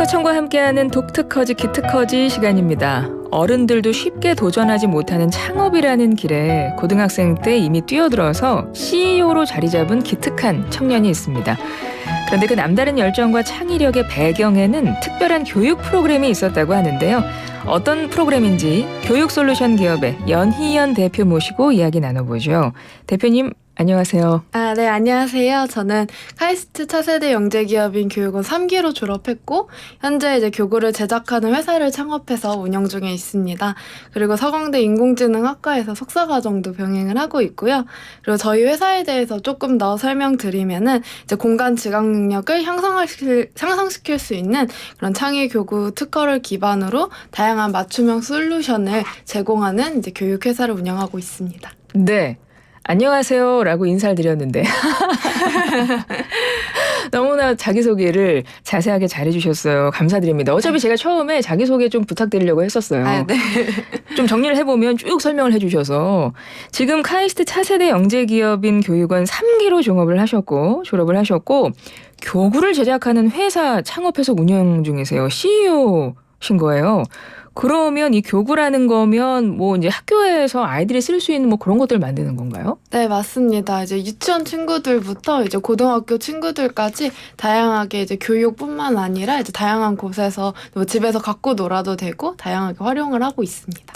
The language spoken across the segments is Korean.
하청과 함께하는 독특커지 기특커지 시간입니다. 어른들도 쉽게 도전하지 못하는 창업이라는 길에 고등학생 때 이미 뛰어들어서 CEO로 자리 잡은 기특한 청년이 있습니다. 그런데 그 남다른 열정과 창의력의 배경에는 특별한 교육 프로그램이 있었다고 하는데요. 어떤 프로그램인지 교육솔루션 기업의 연희연 대표 모시고 이야기 나눠보죠. 대표님 안녕하세요. 네, 안녕하세요. 저는 카이스트 차세대 영재기업인 교육원 3기로 졸업했고 현재 이제 교구를 제작하는 회사를 창업해서 운영 중에 있습니다. 그리고 서강대 인공지능학과에서 석사과정도 병행을 하고 있고요. 그리고 저희 회사에 대해서 조금 더 설명드리면은 이제 공간 지각 능력을 향상시킬 수 있는 그런 창의 교구 특허를 기반으로 다양한 맞춤형 솔루션을 제공하는 이제 교육회사를 운영하고 있습니다. 네. 안녕하세요 라고 인사를 드렸는데 너무나 자기소개를 자세하게 잘해주셨어요. 감사드립니다. 어차피 제가 처음에 자기소개 좀 부탁드리려고 했었어요. 네. 좀 정리를 해보면 쭉 설명을 해주셔서 지금 카이스트 차세대 영재기업인 교육원 3기로 졸업을 하셨고 교구를 제작하는 회사 창업해서 운영 중이세요. CEO신 거예요. 그러면 이 교구라는 거면 뭐 이제 학교에서 아이들이 쓸 수 있는 뭐 그런 것들을 만드는 건가요? 네, 맞습니다. 이제 유치원 친구들부터 이제 고등학교 친구들까지 다양하게 이제 교육뿐만 아니라 이제 다양한 곳에서 뭐 집에서 갖고 놀아도 되고 다양하게 활용을 하고 있습니다.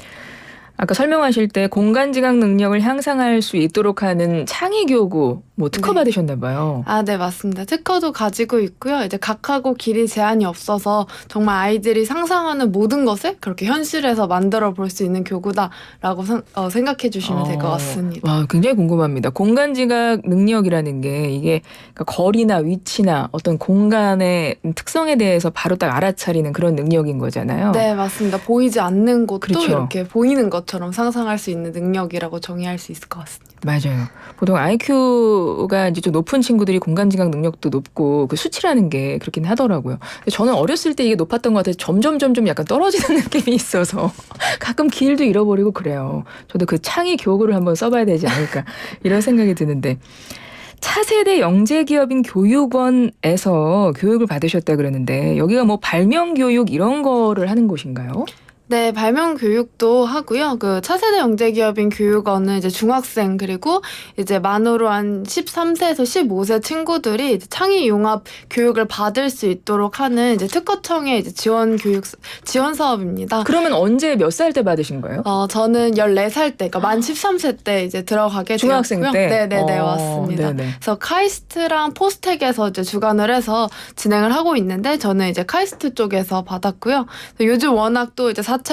아까 설명하실 때 공간지각 능력을 향상할 수 있도록 하는 창의교구 뭐 특허 받으셨나 봐요. 네, 맞습니다. 특허도 가지고 있고요. 이제 각하고 길이 제한이 없어서 정말 아이들이 상상하는 모든 것을 그렇게 현실에서 만들어 볼 수 있는 교구다라고 생각해 주시면 될 것 같습니다. 와, 굉장히 궁금합니다. 공간지각 능력이라는 게 이게 그러니까 거리나 위치나 어떤 공간의 특성에 대해서 바로 딱 알아차리는 그런 능력인 거잖아요. 네, 맞습니다. 보이지 않는 곳도 그렇죠. 이렇게 보이는 것처럼 상상할 수 있는 능력이라고 정의할 수 있을 것 같습니다. 맞아요. 보통 IQ가 이제 좀 높은 친구들이 공간지각 능력도 높고 그 수치라는 게 그렇긴 하더라고요. 근데 저는 어렸을 때 이게 높았던 것 같아서 점점 약간 떨어지는 느낌이 있어서 가끔 길도 잃어버리고 그래요. 저도 그 창의 교구를 한번 써봐야 되지 않을까 이런 생각이 드는데 차세대 영재기업인 교육원에서 교육을 받으셨다 그러는데 여기가 뭐 발명교육 이런 거를 하는 곳인가요? 네, 발명 교육도 하고요. 그 차세대 영재기업인 교육원은 이제 중학생 그리고 이제 만으로 한 13세에서 15세 친구들이 이제 창의 융합 교육을 받을 수 있도록 하는 이제 특허청의 이제 지원 사업입니다. 그러면 언제 몇 살 때 받으신 거예요? 저는 14살 때, 그러니까 만 13세 때 이제 들어가게 중학생 되었고요. 때? 네, 맞습니다. 네네. 그래서 카이스트랑 포스텍에서 이제 주관을 해서 진행을 하고 있는데 저는 이제 카이스트 쪽에서 받았고요. 요즘 워낙 또 이제 4차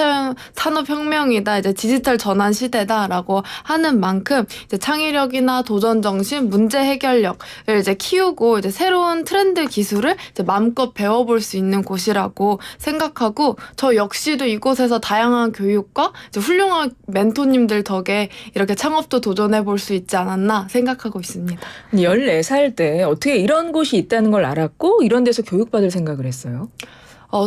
산업혁명이다, 이제 디지털 전환 시대다라고 하는 만큼 이제 창의력이나 도전 정신, 문제 해결력을 이제 키우고 이제 새로운 트렌드 기술을 이제 마음껏 배워볼 수 있는 곳이라고 생각하고 저 역시도 이곳에서 다양한 교육과 이제 훌륭한 멘토님들 덕에 이렇게 창업도 도전해볼 수 있지 않았나 생각하고 있습니다. 14살 때 어떻게 이런 곳이 있다는 걸 알았고 이런 데서 교육받을 생각을 했어요?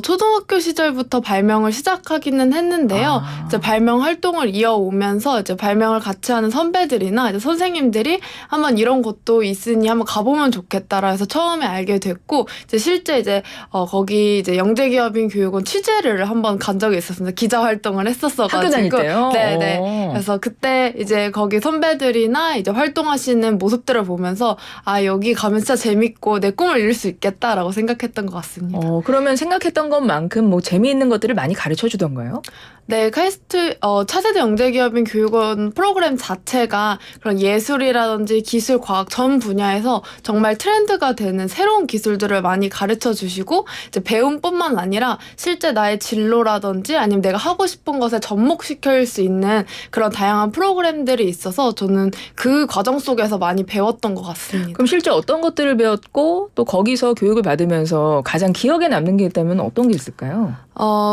초등학교 시절부터 발명을 시작하기는 했는데요. 이제 발명 활동을 이어오면서 이제 발명을 같이 하는 선배들이나 이제 선생님들이 한번 이런 곳도 있으니 한번 가보면 좋겠다라 해서 처음에 알게 됐고, 이제 실제 이제 거기 이제 영재기업인 교육원 취재를 한번 간 적이 있었습니다. 기자 활동을 했었어가지고. 학교 다닐 때요? 네. 그래서 그때 이제 거기 선배들이나 이제 활동하시는 모습들을 보면서 여기 가면 진짜 재밌고 내 꿈을 이룰 수 있겠다라고 생각했던 것 같습니다. 그러면 생각했던 것만큼 뭐 재미있는 것들을 많이 가르쳐 주던가요? 네, 카이스트 차세대 영재기업인 교육원 프로그램 자체가 그런 예술이라든지 기술, 과학 전 분야에서 정말 트렌드가 되는 새로운 기술들을 많이 가르쳐 주시고 이제 배움뿐만 아니라 실제 나의 진로라든지 아니면 내가 하고 싶은 것에 접목시킬 수 있는 그런 다양한 프로그램들이 있어서 저는 그 과정 속에서 많이 배웠던 것 같습니다. 그럼 실제 어떤 것들을 배웠고 또 거기서 교육을 받으면서 가장 기억에 남는 게 있다면 어떤 게 있을까요?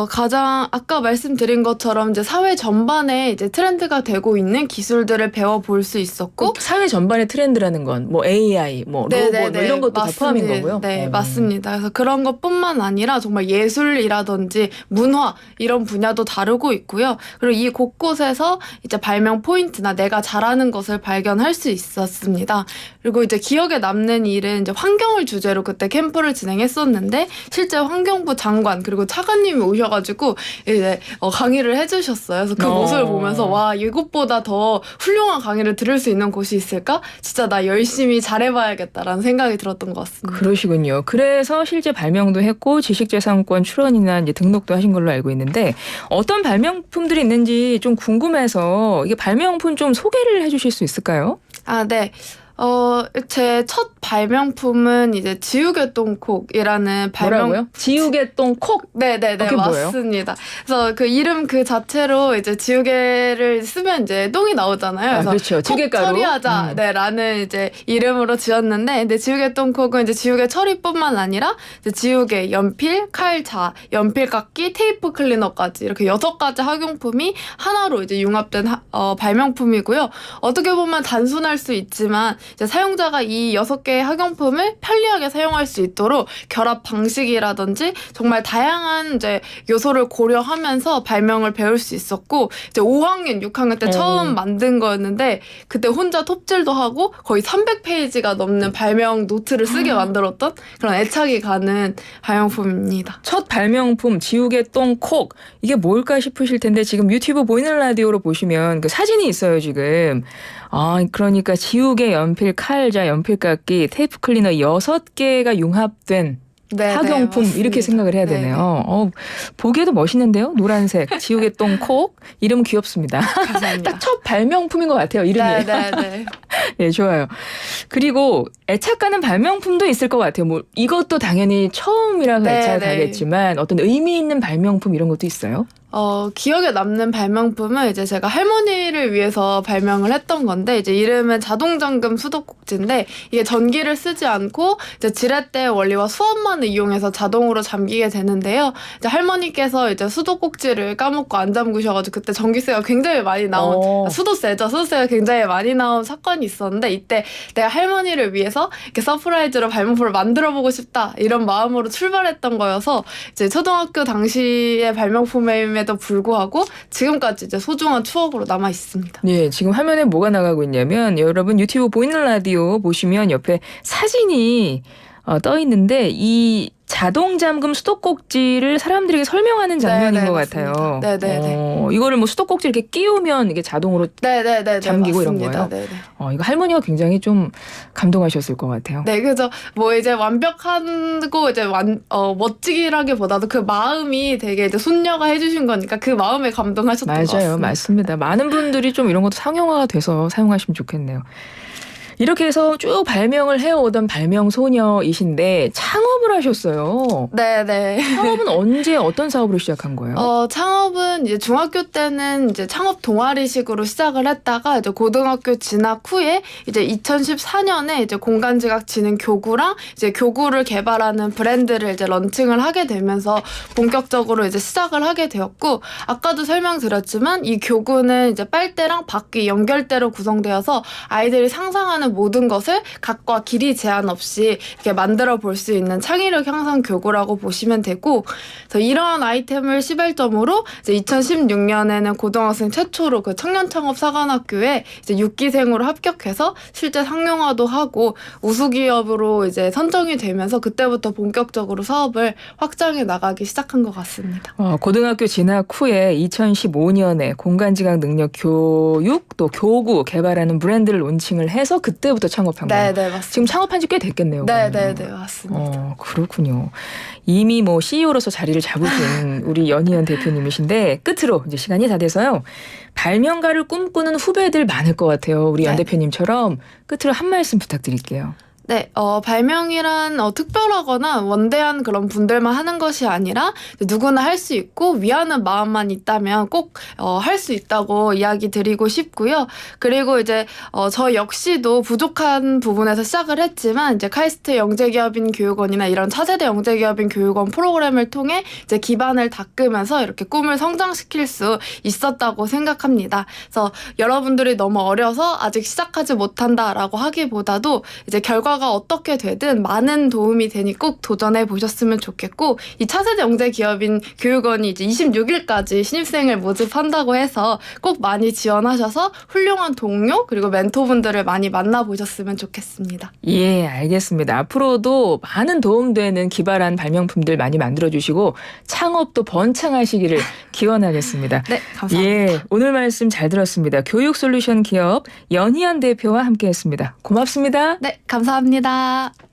가장 아까 말씀드린 것처럼 이제 사회 전반에 이제 트렌드가 되고 있는 기술들을 배워볼 수 있었고 사회 전반의 트렌드라는 건 뭐 AI, 뭐 로봇 뭐 이런 것도 다 포함인 거고요. 네, 맞습니다. 그래서 그런 것뿐만 아니라 정말 예술이라든지 문화 이런 분야도 다루고 있고요. 그리고 이 곳곳에서 이제 발명 포인트나 내가 잘하는 것을 발견할 수 있었습니다. 그리고 이제 기억에 남는 일은 이제 환경을 주제로 그때 캠프를 진행했었는데 실제 환경부 장관 그리고 차관님이 오셔가지고 이제 강의를 해주셨어요. 그래서 그 모습을 보면서 와 이곳보다 더 훌륭한 강의를 들을 수 있는 곳이 있을까? 진짜 나 열심히 잘해봐야겠다라는 생각이 들었던 것 같습니다. 그러시군요. 그래서 실제 발명도 했고 지식재산권 출원이나 이제 등록도 하신 걸로 알고 있는데 어떤 발명품들이 있는지 좀 궁금해서 이게 발명품 좀 소개를 해주실 수 있을까요? 아, 네. 제 첫 발명품은 이제 지우개똥콕이라는 뭐라고요? 지우개똥 콕? 네네네, 그게 뭐예요? 맞습니다. 그래서 그 이름 그 자체로 이제 지우개를 쓰면 이제 똥이 나오잖아요. 그래서 그렇죠. 지우개가루. 처리하자, 네, 라는 이제 이름으로 지었는데, 근데 지우개똥콕은 이제 지우개 처리뿐만 아니라 이제 지우개, 연필, 칼자, 연필깎이, 테이프 클리너까지 이렇게 6가지 학용품이 하나로 이제 융합된 발명품이고요. 어떻게 보면 단순할 수 있지만 이제 사용자가 이 6개의 학용품을 편리하게 사용할 수 있도록 결합 방식이라든지 정말 다양한 이제 요소를 고려하면서 발명을 배울 수 있었고 이제 5학년, 6학년 때 처음 만든 거였는데 그때 혼자 톱질도 하고 거의 300페이지가 넘는 발명 노트를 쓰게 만들었던 그런 애착이 가는 발명품입니다. 첫 발명품 지우개똥 콕 이게 뭘까 싶으실 텐데 지금 유튜브 보이는 라디오로 보시면 그 사진이 있어요 지금. 그러니까 지우개, 연필, 칼자, 연필깎이, 테이프 클리너 6개가 융합된 네, 학용품 네, 이렇게 생각을 해야 되네요. 보기에도 멋있는데요. 노란색 지우개똥 콕 이름 귀엽습니다. 감사합니다. 딱 첫 발명품인 것 같아요. 이름이. 네. 네, 좋아요. 그리고 애착 가는 발명품도 있을 것 같아요. 뭐 이것도 당연히 처음이라서 네, 애착 네. 가겠지만 어떤 의미 있는 발명품 이런 것도 있어요? 기억에 남는 발명품은 이제 제가 할머니를 위해서 발명을 했던 건데, 이제 이름은 자동잠금 수도꼭지인데, 이게 전기를 쓰지 않고, 이제 지렛대의 원리와 수압만을 이용해서 자동으로 잠기게 되는데요. 이제 할머니께서 이제 수도꼭지를 까먹고 안 잠그셔가지고, 그때 전기세가 굉장히 많이 나온, 수도세가 굉장히 많이 나온 사건이 있었는데, 이때 내가 할머니를 위해서 이렇게 서프라이즈로 발명품을 만들어보고 싶다, 이런 마음으로 출발했던 거여서, 이제 초등학교 당시의 발명품에 도 불구하고 지금까지 이제 소중한 추억으로 남아 있습니다. 네, 지금 화면에 뭐가 나가고 있냐면 여러분 유튜브 보이는 라디오 보시면 옆에 사진이 떠 있는데 이 자동 잠금 수도꼭지를 사람들에게 설명하는 장면인 네네, 것 맞습니다. 같아요. 네네네. 이거를 뭐 수도꼭지 이렇게 끼우면 이게 자동으로 네네네. 잠기고 맞습니다. 이런 거예요? 네네. 이거 할머니가 굉장히 좀 감동하셨을 것 같아요. 네, 그죠. 뭐 이제 완벽하고 이제 멋지기라기보다도 그 마음이 되게 이제 손녀가 해주신 거니까 그 마음에 감동하셨던 것 같습니다. 맞아요, 맞습니다. 많은 분들이 좀 이런 것도 상용화가 돼서 사용하시면 좋겠네요. 이렇게 해서 쭉 발명을 해오던 발명 소녀이신데 창업을 하셨어요. 네네. 창업은 언제 어떤 사업으로 시작한 거예요? 창업은 이제 중학교 때는 이제 창업 동아리식으로 시작을 했다가 이제 고등학교 진학 후에 이제 2014년에 이제 공간지각진흥교구랑 이제 교구를 개발하는 브랜드를 이제 런칭을 하게 되면서 본격적으로 이제 시작을 하게 되었고 아까도 설명드렸지만 이 교구는 이제 빨대랑 바퀴 연결대로 구성되어서 아이들이 상상하는 모든 것을 각과 길이 제한 없이 이렇게 만들어 볼 수 있는 창의력 향상 교구라고 보시면 되고 그래서 이러한 아이템을 시발점으로 이제 2016년에는 고등학생 최초로 그 청년창업사관학교에 이제 6기생으로 합격해서 실제 상용화도 하고 우수기업으로 이제 선정이 되면서 그때부터 본격적으로 사업을 확장해 나가기 시작한 것 같습니다. 고등학교 진학 후에 2015년에 공간지각 능력 교육 또 교구 개발하는 브랜드를 론칭을 해서 그때부터 창업한 거예요. 네, 맞습니다. 지금 창업한 지 꽤 됐겠네요. 네, 맞습니다. 그렇군요. 이미 뭐 CEO로서 자리를 잡으신 우리 연희연 대표님이신데 끝으로 이제 시간이 다 돼서요. 발명가를 꿈꾸는 후배들 많을 것 같아요. 우리 연 대표님처럼 끝으로 한 말씀 부탁드릴게요. 네, 발명이란 특별하거나 원대한 그런 분들만 하는 것이 아니라 누구나 할 수 있고 위하는 마음만 있다면 꼭 할 수 있다고 이야기 드리고 싶고요. 그리고 이제 저 역시도 부족한 부분에서 시작을 했지만 이제 카이스트 영재기업인 교육원이나 이런 차세대 영재기업인 교육원 프로그램을 통해 이제 기반을 닦으면서 이렇게 꿈을 성장시킬 수 있었다고 생각합니다. 그래서 여러분들이 너무 어려서 아직 시작하지 못한다라고 하기보다도 이제 결과가 어떻게 되든 많은 도움이 되니 꼭 도전해 보셨으면 좋겠고, 이 차세대 영재 기업인 교육원이 이제 26일까지 신입생을 모집한다고 해서 꼭 많이 지원하셔서 훌륭한 동료 그리고 멘토분들을 많이 만나보셨으면 좋겠습니다. 예, 알겠습니다. 앞으로도 많은 도움되는 기발한 발명품들 많이 만들어주시고 창업도 번창하시기를 기원하겠습니다. 네, 감사합니다. 예, 오늘 말씀 잘 들었습니다. 교육솔루션 기업 연희연 대표와 함께했습니다. 고맙습니다. 네, 감사합니다.